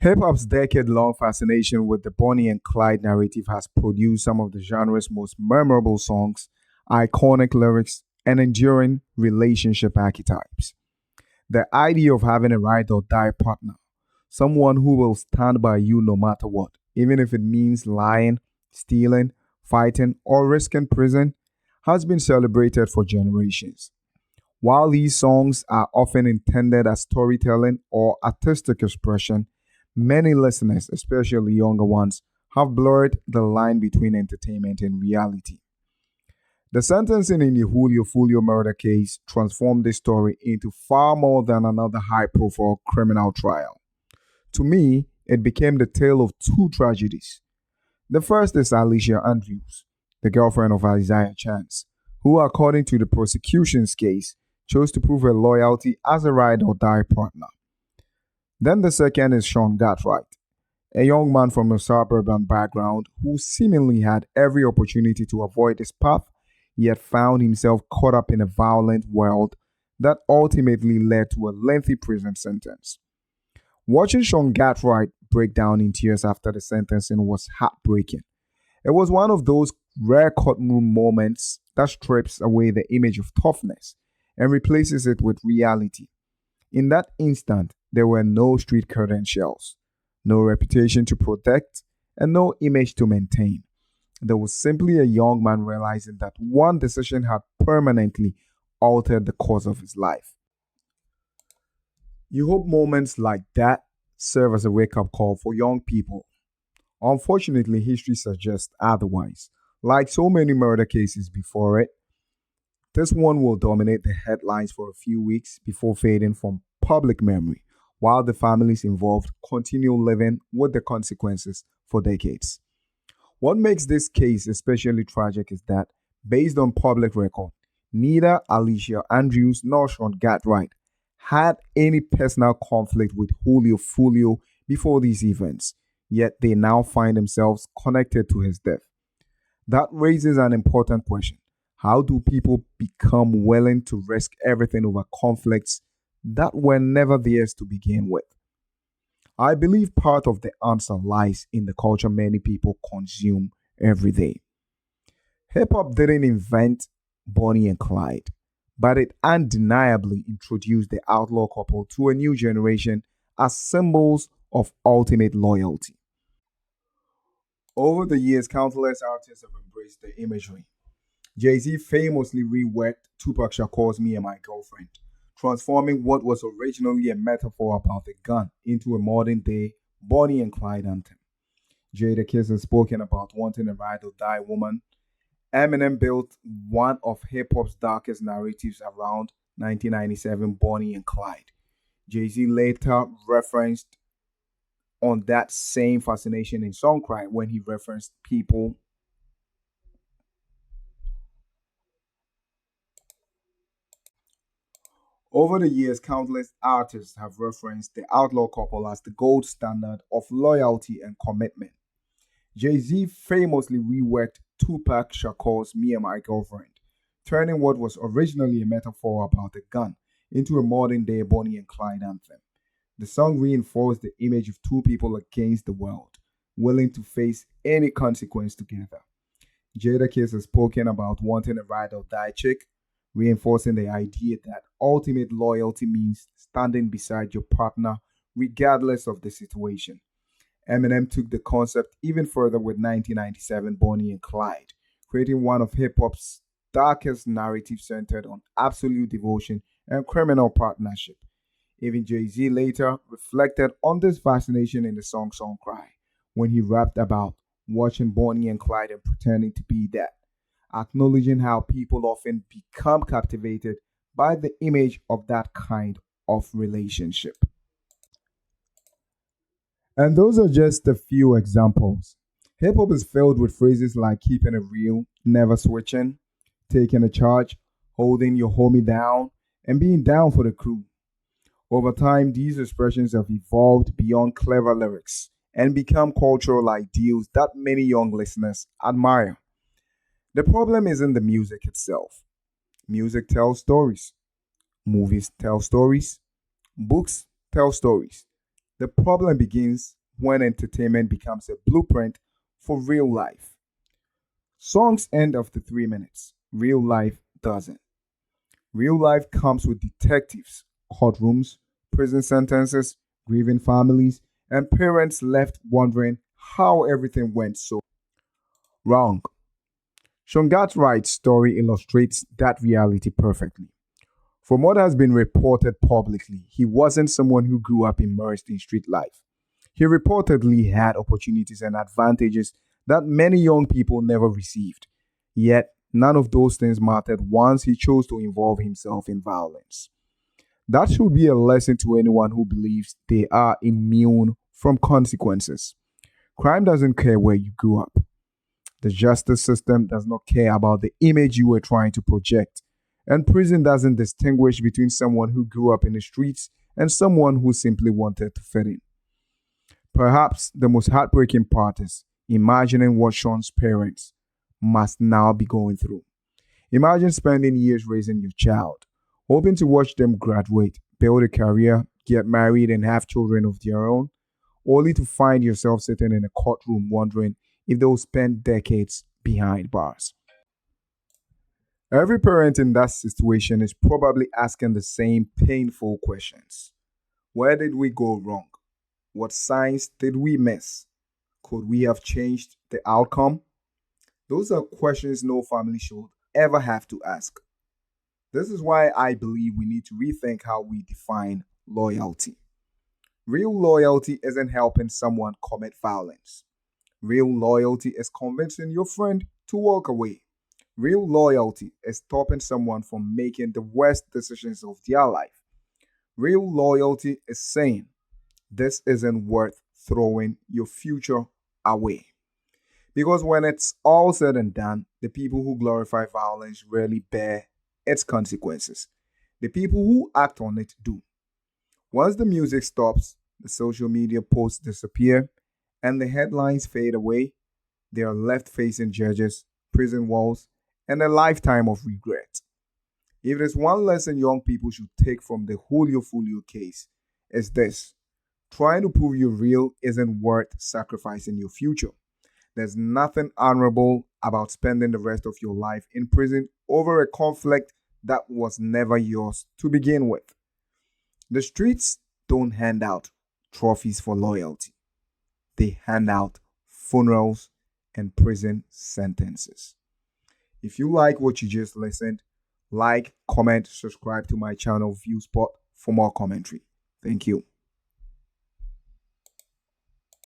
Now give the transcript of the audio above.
Hip hop's decade long fascination with the Bonnie and Clyde narrative has produced some of the genre's most memorable songs, iconic lyrics, and enduring relationship archetypes. The idea of having a ride or die partner, someone who will stand by you no matter what, even if it means lying, stealing, fighting, or risking prison, has been celebrated for generations. While these songs are often intended as storytelling or artistic expression, many listeners, especially younger ones, have blurred the line between entertainment and reality. The sentencing in the Julio Foolio murder case transformed this story into far more than another high profile criminal trial. To me, it became the tale of two tragedies. The first is Alicia Andrews, the girlfriend of Isaiah Chance, who, according to the prosecution's case, chose to prove her loyalty as a ride or die partner. Then the second is Sean Gathright, a young man from a suburban background who seemingly had every opportunity to avoid this path, yet found himself caught up in a violent world that ultimately led to a lengthy prison sentence. Watching Sean Gathright break down in tears after the sentencing was heartbreaking. It was one of those rare courtroom moments that strips away the image of toughness and replaces it with reality. In that instant, there were no street credentials, no reputation to protect, and no image to maintain. There was simply a young man realizing that one decision had permanently altered the course of his life. You hope moments like that serve as a wake up call for young people. Unfortunately, history suggests otherwise. Like so many murder cases before it, this one will dominate the headlines for a few weeks before fading from public memory, while the families involved continue living with the consequences for decades. What makes this case especially tragic is that, based on public record, neither Alicia Andrews nor Sean Gathright had any personal conflict with Julio Foolio before these events, yet they now find themselves connected to his death. That raises an important question. How do people become willing to risk everything over conflicts that were never theirs to begin with? I believe part of the answer lies in the culture many people consume every day. Hip hop didn't invent Bonnie and Clyde, but it undeniably introduced the outlaw couple to a new generation as symbols of ultimate loyalty. Over the years, countless artists have embraced the imagery. Jay-Z famously reworked Tupac Shakur's Me and My Girlfriend, transforming what was originally a metaphor about a gun into a modern day Bonnie and Clyde anthem. Jadakiss has spoken about wanting a ride or die woman. Eminem built one of hip hop's darkest narratives around 1997 Bonnie and Clyde. Jay-Z later referenced on that same fascination in Songcry when he referenced people. Over the years, countless artists have referenced the outlaw couple as the gold standard of loyalty and commitment. Jay Z famously reworked Tupac Shakur's Me and My Girlfriend, turning what was originally a metaphor about a gun into a modern day Bonnie and Clyde anthem. The song reinforced the image of two people against the world, willing to face any consequence together. Jadakiss has spoken about wanting a ride or die chick, reinforcing the idea that ultimate loyalty means standing beside your partner regardless of the situation. Eminem took the concept even further with 1997 Bonnie and Clyde, creating one of hip hop's darkest narratives centered on absolute devotion and criminal partnership. Even Jay Z later reflected on this fascination in the song Song Cry when he rapped about watching Bonnie and Clyde and pretending to be that, acknowledging how people often become captivated by the image of that kind of relationship. And those are just a few examples. Hip hop is filled with phrases like keeping it real, never switching, taking a charge, holding your homie down, and being down for the crew. Over time, these expressions have evolved beyond clever lyrics and become cultural ideals that many young listeners admire. The problem isn't the music itself. Music tells stories, movies tell stories, books tell stories. The problem begins when entertainment becomes a blueprint for real life. Songs end after 3 minutes. Real life doesn't. Real life comes with detectives, courtrooms, prison sentences, grieving families, and parents left wondering how everything went so wrong. Gathwright's story illustrates that reality perfectly. From what has been reported publicly, he wasn't someone who grew up immersed in street life. He reportedly had opportunities and advantages that many young people never received. Yet, none of those things mattered once he chose to involve himself in violence. That should be a lesson to anyone who believes they are immune from consequences. Crime doesn't care where you grew up. The justice system does not care about the image you were trying to project. And prison doesn't distinguish between someone who grew up in the streets and someone who simply wanted to fit in. Perhaps the most heartbreaking part is imagining what Sean's parents must now be going through. Imagine spending years raising your child, hoping to watch them graduate, build a career, get married, and have children of their own, only to find yourself sitting in a courtroom wondering if they'll spend decades behind bars. Every parent in that situation is probably asking the same painful questions. Where did we go wrong? What signs did we miss? Could we have changed the outcome? Those are questions no family should ever have to ask. This is why I believe we need to rethink how we define loyalty. Real loyalty isn't helping someone commit violence. Real loyalty is convincing your friend to walk away. Real loyalty is stopping someone from making the worst decisions of their life. Real loyalty is saying, this isn't worth throwing your future away. Because when it's all said and done, the people who glorify violence rarely bear its consequences. The people who act on it do. Once the music stops, the social media posts disappear, and the headlines fade away, they are left facing judges, prison walls, and a lifetime of regret. If there's one lesson young people should take from the Julio Foolio case, it's this: trying to prove you're real isn't worth sacrificing your future. There's nothing honorable about spending the rest of your life in prison over a conflict that was never yours to begin with. The streets don't hand out trophies for loyalty, they hand out funerals and prison sentences. If you like what you just listened, like, comment, subscribe to my channel Viewspot for more commentary. Thank you.